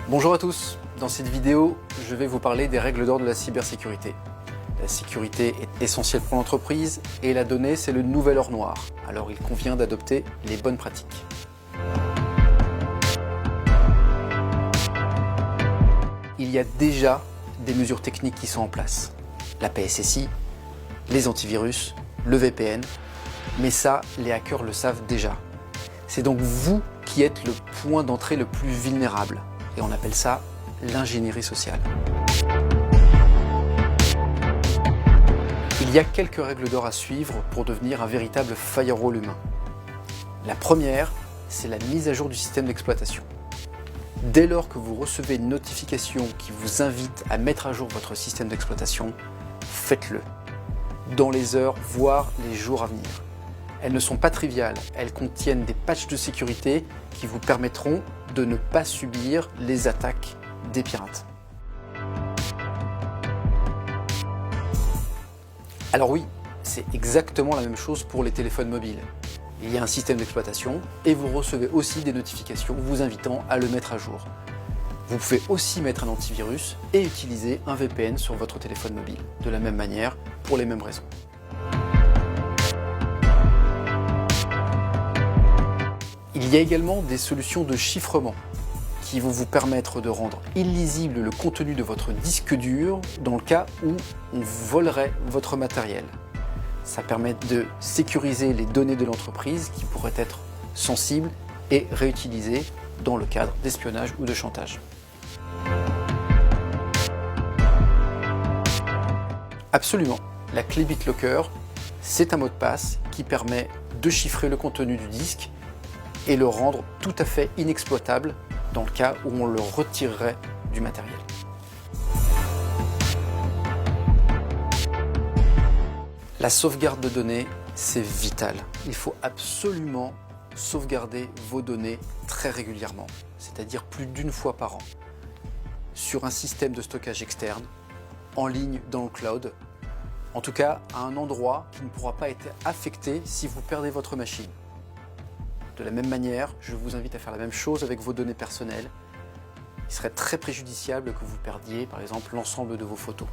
Bonjour à tous, dans cette vidéo, je vais vous parler des règles d'or de la cybersécurité. La sécurité est essentielle pour l'entreprise et la donnée, c'est le nouvel or noir. Alors il convient d'adopter les bonnes pratiques. Il y a déjà des mesures techniques qui sont en place. La PSSI, les antivirus, le VPN, mais ça, les hackers le savent déjà. C'est donc vous qui êtes le point d'entrée le plus vulnérable. Et on appelle ça l'ingénierie sociale. Il y a quelques règles d'or à suivre pour devenir un véritable firewall humain. La première, c'est la mise à jour du système d'exploitation. Dès lors que vous recevez une notification qui vous invite à mettre à jour votre système d'exploitation, faites-le. Dans les heures, voire les jours à venir. Elles ne sont pas triviales, elles contiennent des patchs de sécurité qui vous permettront de ne pas subir les attaques des pirates. Alors oui, c'est exactement la même chose pour les téléphones mobiles. Il y a un système d'exploitation et vous recevez aussi des notifications vous invitant à le mettre à jour. Vous pouvez aussi mettre un antivirus et utiliser un VPN sur votre téléphone mobile, de la même manière, pour les mêmes raisons. Il y a également des solutions de chiffrement qui vont vous permettre de rendre illisible le contenu de votre disque dur dans le cas où on volerait votre matériel. Ça permet de sécuriser les données de l'entreprise qui pourraient être sensibles et réutilisées dans le cadre d'espionnage ou de chantage. Absolument, la clé BitLocker, c'est un mot de passe qui permet de chiffrer le contenu du disque et le rendre tout à fait inexploitable dans le cas où on le retirerait du matériel. La sauvegarde de données, c'est vital. Il faut absolument sauvegarder vos données très régulièrement, c'est-à-dire plus d'une fois par an, sur un système de stockage externe, en ligne dans le cloud, en tout cas à un endroit qui ne pourra pas être affecté si vous perdez votre machine. De la même manière, je vous invite à faire la même chose avec vos données personnelles. Il serait très préjudiciable que vous perdiez, par exemple, l'ensemble de vos photos.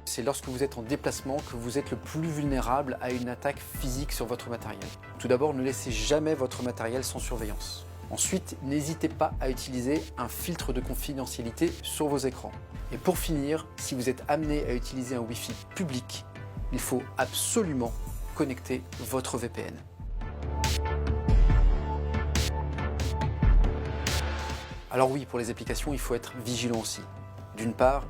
C'est lorsque vous êtes en déplacement que vous êtes le plus vulnérable à une attaque physique sur votre matériel. Tout d'abord, ne laissez jamais votre matériel sans surveillance. Ensuite, n'hésitez pas à utiliser un filtre de confidentialité sur vos écrans. Et pour finir, si vous êtes amené à utiliser un Wi-Fi public, il faut absolument connecter votre VPN. Alors oui, pour les applications, il faut être vigilant aussi. D'une part,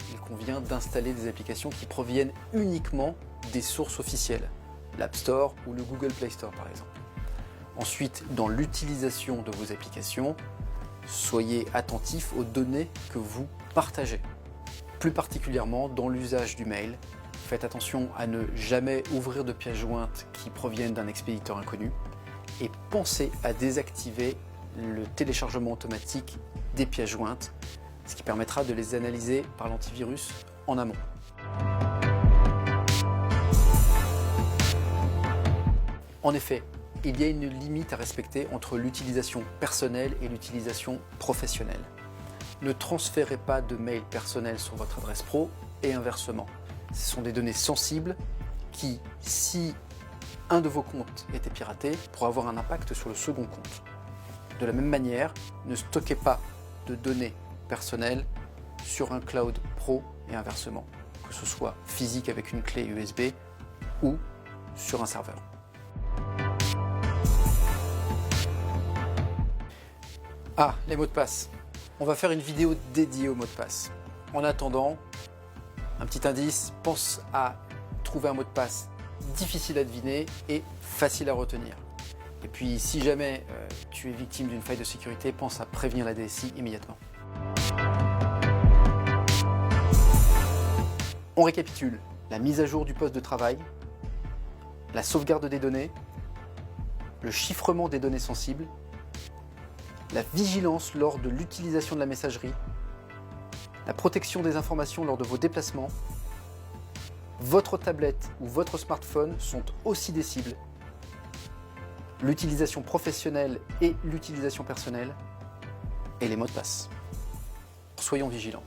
il convient d'installer des applications qui proviennent uniquement des sources officielles, l'App Store ou le Google Play Store par exemple. Ensuite, dans l'utilisation de vos applications, soyez attentifs aux données que vous partagez. Plus particulièrement dans l'usage du mail. Faites attention à ne jamais ouvrir de pièces jointes qui proviennent d'un expéditeur inconnu et pensez à désactiver le téléchargement automatique des pièces jointes, ce qui permettra de les analyser par l'antivirus en amont. En effet, il y a une limite à respecter entre l'utilisation personnelle et l'utilisation professionnelle. Ne transférez pas de mail personnel sur votre adresse pro et inversement. Ce sont des données sensibles qui, si un de vos comptes était piraté, pourraient avoir un impact sur le second compte. De la même manière, ne stockez pas de données personnelles sur un cloud pro et inversement, que ce soit physique avec une clé USB ou sur un serveur. Ah, les mots de passe. On va faire une vidéo dédiée aux mots de passe. En attendant, un petit indice, pense à trouver un mot de passe difficile à deviner et facile à retenir. Et puis si jamais tu es victime d'une faille de sécurité, pense à prévenir la DSI immédiatement. On récapitule, la mise à jour du poste de travail, la sauvegarde des données, le chiffrement des données sensibles, la vigilance lors de l'utilisation de la messagerie, la protection des informations lors de vos déplacements, votre tablette ou votre smartphone sont aussi des cibles. l'utilisation professionnelle et l'utilisation personnelle, et les mots de passe. Soyons vigilants.